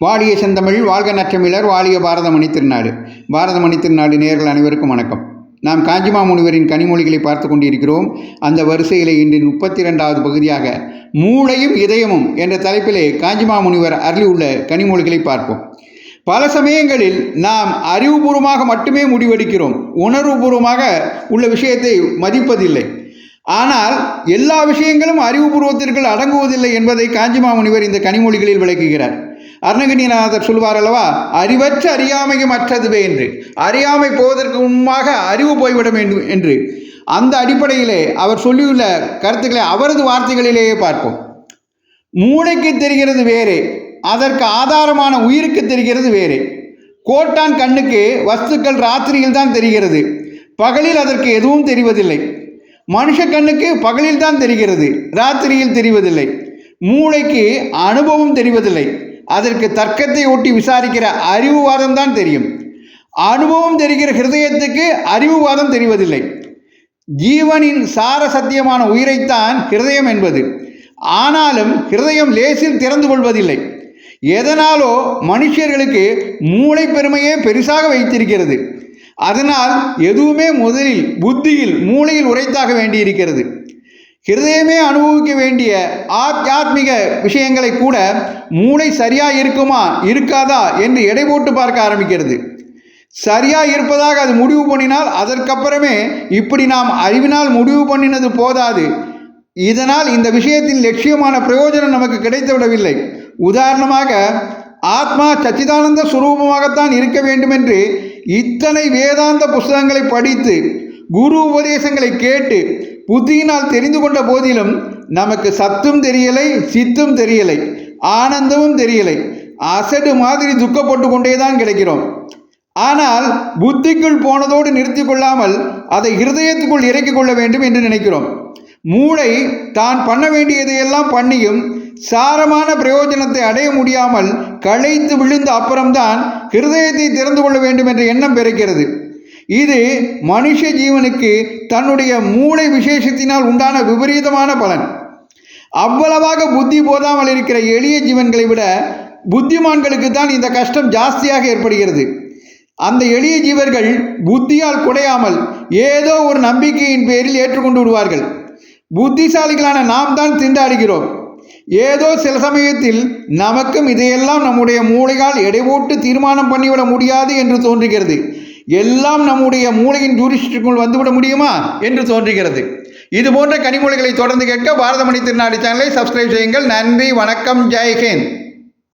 வாழிய செந்தமிழ் வாழ்க நற்றமிழர் வாழிய பாரதமணி திருநாடு. பாரதமணி திருநாடு நேயர்கள் அனைவருக்கும் வணக்கம். நாம் காஞ்சிமா முனிவரின் கனிமொழிகளை பார்த்து கொண்டிருக்கிறோம். அந்த வரிசையிலே இன்று 32வது பகுதியாக மூளையும் இதயமும் என்ற தலைப்பிலே காஞ்சிமா முனிவர் அருளியுள்ள கனிமொழிகளை பார்ப்போம். பல சமயங்களில் நாம் அறிவுபூர்வமாக மட்டுமே முடிவெடுக்கிறோம், உணர்வுபூர்வமாக உள்ள விஷயத்தை மதிப்பதில்லை. ஆனால் எல்லா விஷயங்களும் அறிவுபூர்வத்திற்குள் அடங்குவதில்லை என்பதை காஞ்சிமா முனிவர் இந்த கனிமொழிகளில் விளக்குகிறார். அருணகிரிநாதர் சொல்வார் அல்லவா, அறிவற்ற அறியாமையும் அற்றதுவே என்று. அறியாமை போவதற்கு முன்பாக அறிவு போய்விட வேண்டும் என்று. அந்த அடிப்படையிலே அவர் சொல்லியுள்ள கருத்துக்களை அவரது வார்த்தைகளிலேயே பார்ப்போம். மூளைக்கு தெரிகிறது வேறே, அதற்கு ஆதாரமான உயிருக்கு தெரிகிறது வேறே. கோட்டான் கண்ணுக்கு வஸ்துக்கள் ராத்திரியில் தான் தெரிகிறது, பகலில் அதற்கு எதுவும் தெரிவதில்லை. மனுஷ கண்ணுக்கு பகலில் தான் தெரிகிறது, ராத்திரியில் தெரிவதில்லை. மூளைக்கு அனுபவம் தெரிவதில்லை, அதற்கு தர்க்கத்தை ஒட்டி விசாரிக்கிற அறிவுவாதம் தான் தெரியும். அனுபவம் தெரிகிற ஹிருதயத்துக்கு அறிவுவாதம் தெரிவதில்லை. ஜீவனின் சார சத்தியமான உயிரைத்தான் ஹிருதயம் என்பது. ஆனாலும் ஹிருதயம் லேசில் திறந்து கொள்வதில்லை. எதனாலோ மனுஷர்களுக்கு மூளை பெருமையே பெருசாக வைத்திருக்கிறது. அதனால் எதுவுமே முதலில் புத்தியில் மூளையில் உரைத்தாக வேண்டியிருக்கிறது. ஹிருதயமே அனுபவிக்க வேண்டிய ஆத்மீக விஷயங்களை கூட மூளை சரியாக இருக்குமா இருக்காதா என்று எடை போட்டு பார்க்க ஆரம்பிக்கிறது. சரியாக இருப்பதாக அது முடிவு பண்ணினால் அதற்கப்புறமே இப்படி நாம் அறிவினால் முடிவு பண்ணினது போதாது, இதனால் இந்த விஷயத்தின் லட்சியமான பிரயோஜனம் நமக்கு கிடைத்துவிடவில்லை. உதாரணமாக, ஆத்மா சச்சிதானந்த சுரூபமாகத்தான் இருக்க வேண்டும் என்று இத்தனை வேதாந்த புஸ்தகங்களை படித்து குரு உபதேசங்களை கேட்டு புத்தியினால் தெரிந்து கொண்ட போதிலும் நமக்கு சத்தும் தெரியலை, சித்தும் தெரியலை, ஆனந்தமும் தெரியலை. அசடு மாதிரி துக்கப்பட்டு கொண்டேதான் கிடைக்கிறோம். ஆனால் புத்திக்குள் போனதோடு நிறுத்தி கொள்ளாமல் அதை ஹிருதயத்துக்குள் இறக்கிக் கொள்ள வேண்டும் என்று நினைக்கிறோம். மூளை தான் பண்ண வேண்டியதையெல்லாம் பண்ணியும் சாரமான பிரயோஜனத்தை அடைய முடியாமல் களைத்து விழுந்த அப்புறம்தான் ஹிருதயத்தை திறந்து கொள்ள வேண்டும் என்ற எண்ணம் பிறக்கிறது. இது மனுஷ ஜீவனுக்கு தன்னுடைய மூளை விசேஷத்தினால் உண்டான விபரீதமான பலன். அவ்வளவாக புத்தி போதாமல் இருக்கிற எளிய ஜீவன்களை விட புத்திமான்களுக்கு தான் இந்த கஷ்டம் ஜாஸ்தியாக ஏற்படுகிறது. அந்த எளிய ஜீவர்கள் புத்தியால் குடையாமல் ஏதோ ஒரு நம்பிக்கையின் பேரில் ஏற்றுக்கொண்டு விடுவார்கள். புத்திசாலிகளான நாம் தான் திண்டாடுகிறோம். ஏதோ சில சமயத்தில் நமக்கும் இதையெல்லாம் நம்முடைய மூளையால் எடை போட்டு தீர்மானம் பண்ணிவிட முடியாது என்று தோன்றுகிறது. எல்லாம் நம்முடைய மூளையின் ஜூரிஸ்டிக்குள் வந்துவிட முடியுமா என்று தோன்றுகிறது. இது போன்ற கனிமொழிகளை தொடர்ந்து கேட்க பாரதமணி திருநாடு சேனலை சப்ஸ்கிரைப் செய்யுங்கள். நன்றி, வணக்கம், ஜெய் ஹிந்த்.